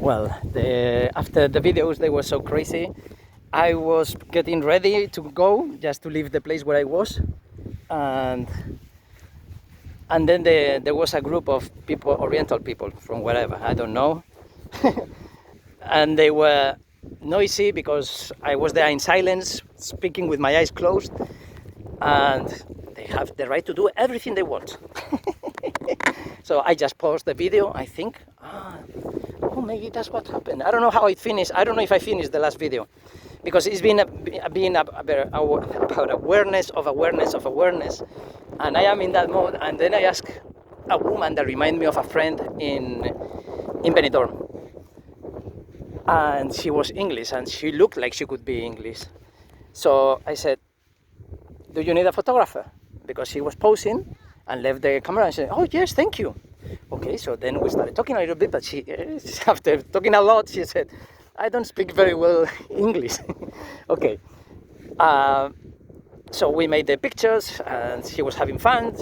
Well, after the videos, they were so crazy. I was getting ready to go, just to leave the place where I was, and then there was a group of people, Oriental people from wherever, I don't know, and they were noisy because I was there in silence, speaking with my eyes closed, and they have the right to do everything they want. So I just paused the video, I think. Oh, maybe that's what happened. I don't know how it finished. I don't know if I finished the last video, because it's been about awareness of awareness of awareness, and I am in that mode. And then I ask a woman that reminded me of a friend in Benidorm, and she was English, and she looked like she could be English. So I said, "Do you need a photographer?" Because she was posing and left the camera and said, "Oh yes, thank you." Okay, so then we started talking a little bit, but she, after talking a lot, she said, "I don't speak very well English." Okay, so we made the pictures, and she was having fun,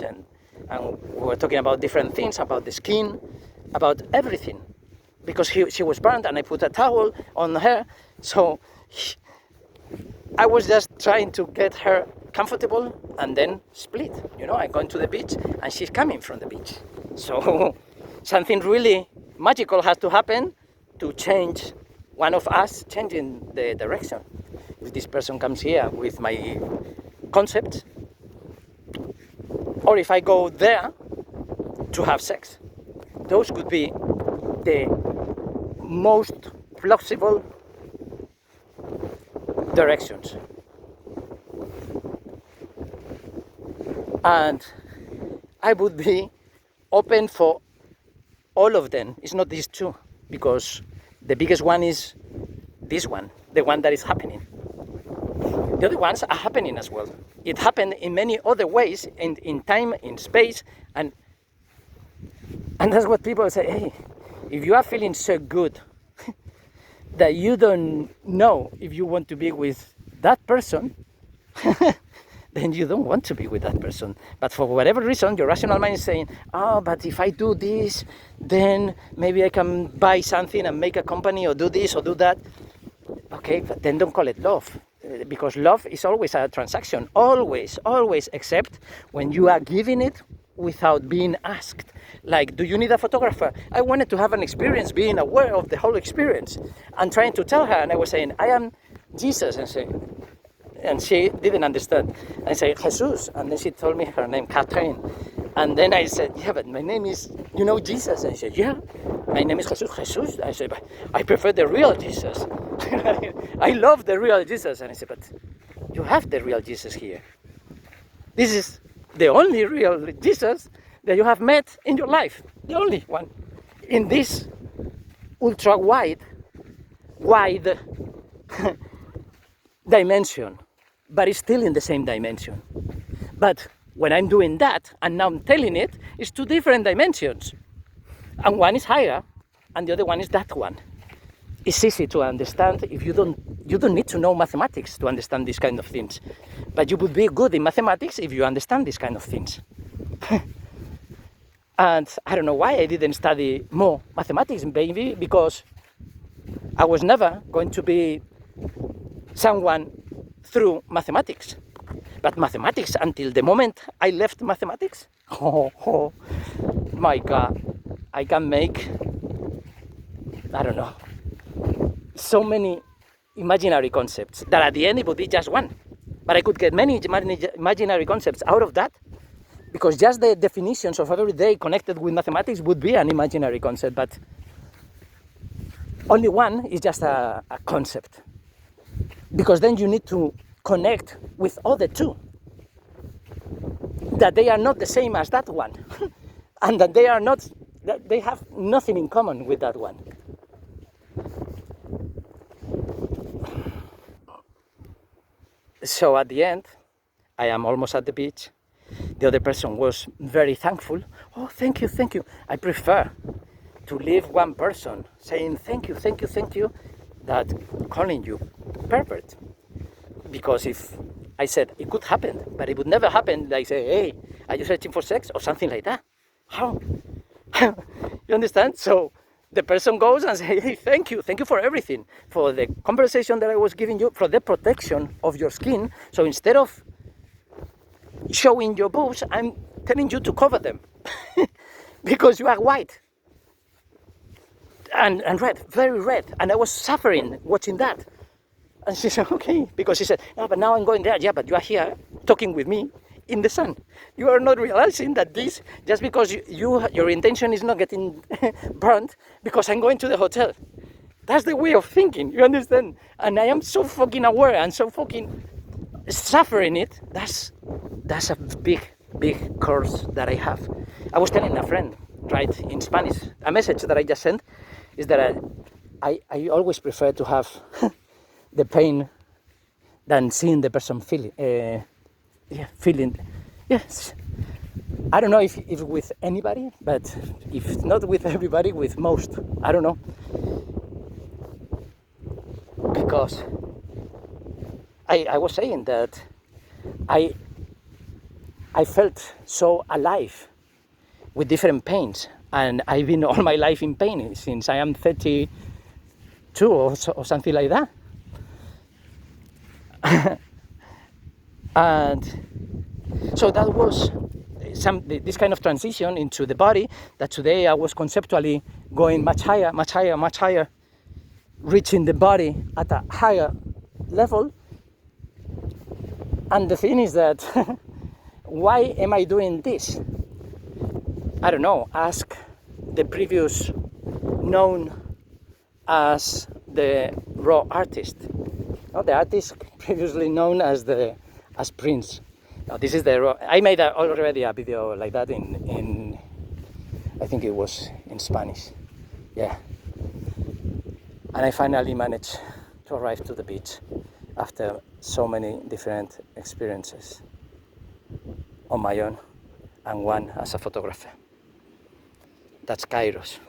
and we were talking about different things, about the skin, about everything, because she was burned, and I put a towel on her, so I was just trying to get her comfortable and then split. I'm going to the beach and she's coming from the beach. So something really magical has to happen to change one of us changing the direction. If this person comes here with my concept, or if I go there to have sex, those could be the most plausible directions. And I would be open for all of them. It's not these two, because the biggest one is this one, the one that is happening. The other ones are happening as well. It happened in many other ways, in time, in space, and that's what people say. Hey, if you are feeling so good that you don't know if you want to be with that person, then you don't want to be with that person. But for whatever reason, your rational mind is saying, "Oh, but if I do this, then maybe I can buy something and make a company, or do this or do that." Okay, but then don't call it love, because love is always a transaction, always, except when you are giving it without being asked. Like, do you need a photographer? I wanted to have an experience, being aware of the whole experience, and trying to tell her, and I was saying, "I am Jesus," and she didn't understand. I said, "Jesus," and then she told me her name, Catherine. And then I said, "Yeah, but my name is, Jesus." And she said, "Yeah, my name is Jesus." I said, "But I prefer the real Jesus." I love the real Jesus. And I said, "But you have the real Jesus here. This is the only real Jesus that you have met in your life. The only one. In this ultra wide dimension. But it's still in the same dimension. But when I'm doing that, and now I'm telling it, it's two different dimensions. And one is higher, and the other one is that one. It's easy to understand if you don't need to know mathematics to understand these kind of things. But you would be good in mathematics if you understand these kind of things. And I don't know why I didn't study more mathematics, maybe because I was never going to be someone through mathematics. But mathematics, until the moment I left mathematics, oh my God, I can make, I don't know, so many imaginary concepts that at the end it would be just one. But I could get many imaginary concepts out of that, because just the definitions of every day connected with mathematics would be an imaginary concept, but only one is just a concept. Because then you need to connect with other two, that they are not the same as that one, and that they have nothing in common with that one. So at the end, I am almost at the beach. The other person was very thankful. "Oh, thank you. I prefer to leave one person saying thank you, that calling you pervert. Because if I said it could happen, but it would never happen, like say, "Hey, are you searching for sex?" or something like that. How? You understand? So the person goes and says, hey, thank you for everything, for the conversation that I was giving you, for the protection of your skin. So instead of showing your boobs, I'm telling you to cover them because you are white and red, very red. And I was suffering watching that. And she said, okay, because she said, no, but now I'm going there. Yeah, but you are here talking with me in the sun. You are not realizing that this, just because your intention is not getting burnt, because I'm going to the hotel. That's the way of thinking, you understand? And I am so fucking aware and so fucking suffering it. That's a big curse that I have. I was telling a friend, right, in Spanish, a message that I just sent is that I always prefer to have the pain than seeing the person feeling. Yes. I don't know if with anybody, but if not with everybody, with most. I don't know. Because I was saying that I felt so alive with different pains, and I've been all my life in pain since I am 32 or something like that. And so that was this kind of transition into the body that today I was conceptually going much higher, reaching the body at a higher level. And the thing is that why am I doing this? I don't know. Ask the previous known as the raw artist. No, the artist previously known as Prince. Now this is the raw. I made already a video like that in I think it was in Spanish. Yeah. And I finally managed to arrive to the beach after so many different experiences on my own and one as a photographer. That's Kairos.